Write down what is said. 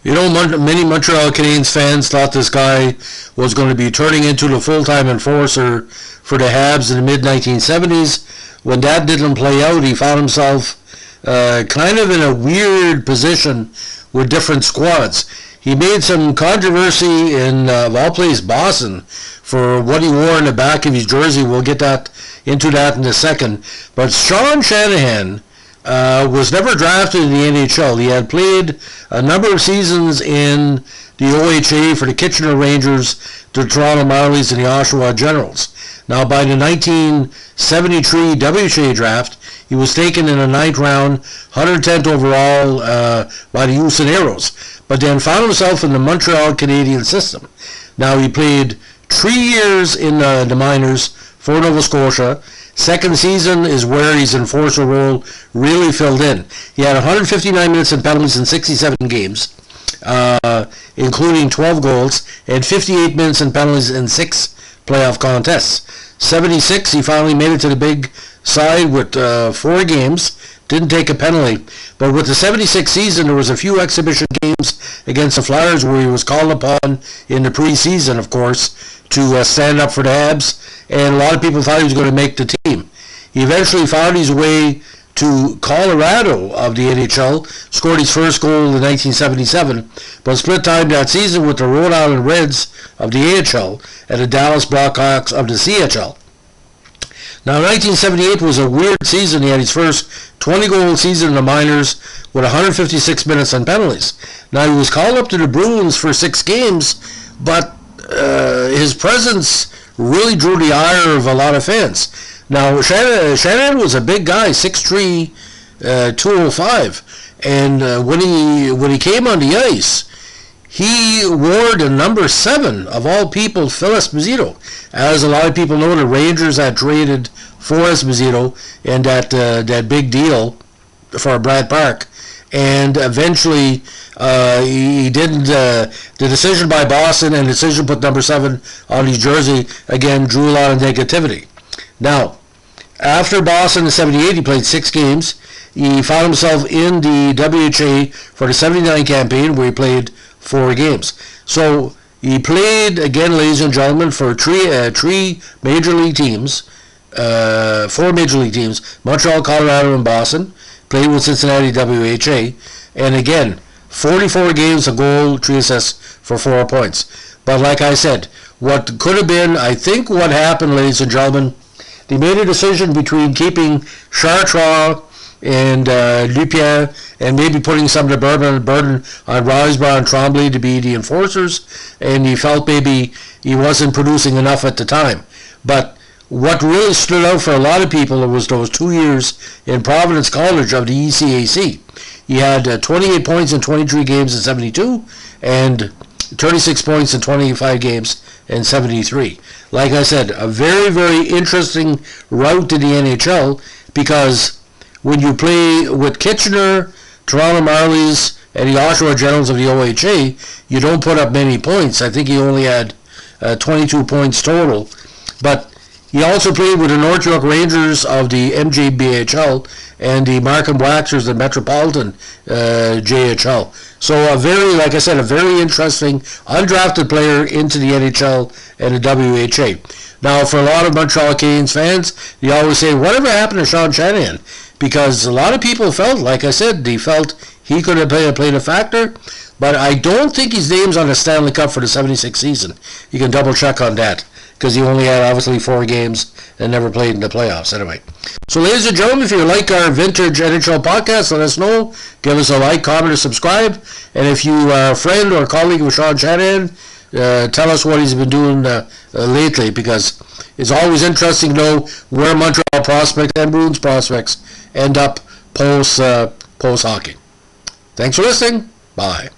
You know, many Montreal Canadiens fans thought this guy was going to be turning into the full-time enforcer for the Habs in the mid-1970s. When that didn't play out, he found himself kind of in a weird position with different squads. He made some controversy in, of all places, Boston for what he wore in the back of his jersey. We'll get into that in a second. But Sean Shanahan was never drafted in the NHL. He had played a number of seasons in the OHA for the Kitchener Rangers, the Toronto Marlies, and the Oshawa Generals. Now, by the 1973 WHA draft, he was taken in the 9th round, 110th overall by the Houston Aeros, but then found himself in the Montreal Canadiens system. Now, he played 3 years in the minors for Nova Scotia. Second season is where his enforcer role really filled in. He had 159 minutes in penalties in 67 games, including 12 goals, and 58 minutes in penalties in 6 playoff contests. 76, he finally made it to the big side with 4 games. Didn't take a penalty. But with the 76 season, there was a few exhibition games against the Flyers where he was called upon in the preseason, of course, to stand up for the Habs, and a lot of people thought he was going to make the team. He eventually found his way to Colorado of the NHL, scored his first goal in 1977, but split time that season with the Rhode Island Reds of the AHL and the Dallas Blackhawks of the CHL. Now, 1978 was a weird season. He had his first 20-goal season in the minors with 156 minutes on penalties. Now, he was called up to the Bruins for 6 games, but his presence really drew the ire of a lot of fans. Now, Shanahan was a big guy, 6'3", 205, and when he came on the ice, he wore the number 7 of all people, Phil Esposito. As a lot of people know, the Rangers had traded for Esposito and that big deal for Brad Park. And eventually, he didn't. The decision by Boston and the decision to put number 7 on his jersey again drew a lot of negativity. Now, after Boston in '78, he played 6 games. He found himself in the WHA for the '79 campaign, where he played 4 games. So he played again, ladies and gentlemen, for 3 major league teams, 4 major league teams: Montreal, Colorado, and Boston. Played with Cincinnati WHA, and again, 44 games, a goal, 3 assists for 4 points. But like I said, what could have been, I think what happened, ladies and gentlemen, they made a decision between keeping Chartrand and Lupien and maybe putting some of the burden on Riseborough and Tremblay to be the enforcers, and he felt maybe he wasn't producing enough at the time. But what really stood out for a lot of people was those 2 years in Providence College of the ECAC. He had 28 points in 23 games in '72 and 36 points in 25 games in '73. Like I said, a very, very interesting route to the NHL, because when you play with Kitchener, Toronto Marlies, and the Oshawa Generals of the OHA, you don't put up many points. I think he only had 22 points total. But he also played with the North York Rangers of the MJBHL and the Markham Waxers, the Metropolitan JHL. So a very, like I said, a very interesting undrafted player into the NHL and the WHA. Now, for a lot of Montreal Canadiens fans, they always say, whatever happened to Sean Shanahan? Because a lot of people felt, like I said, they felt he could have played a factor, but I don't think his name's on the Stanley Cup for the '76 season. You can double check on that, because he only had obviously 4 games and never played in the playoffs anyway. So ladies and gentlemen, if you like our vintage NHL podcast, let us know. Give us a like, comment, or subscribe. And if you are a friend or colleague of Sean Shanahan, tell us what he's been doing lately, because it's always interesting to know where Montreal prospects and Bruins prospects end up post hockey. Thanks for listening. Bye.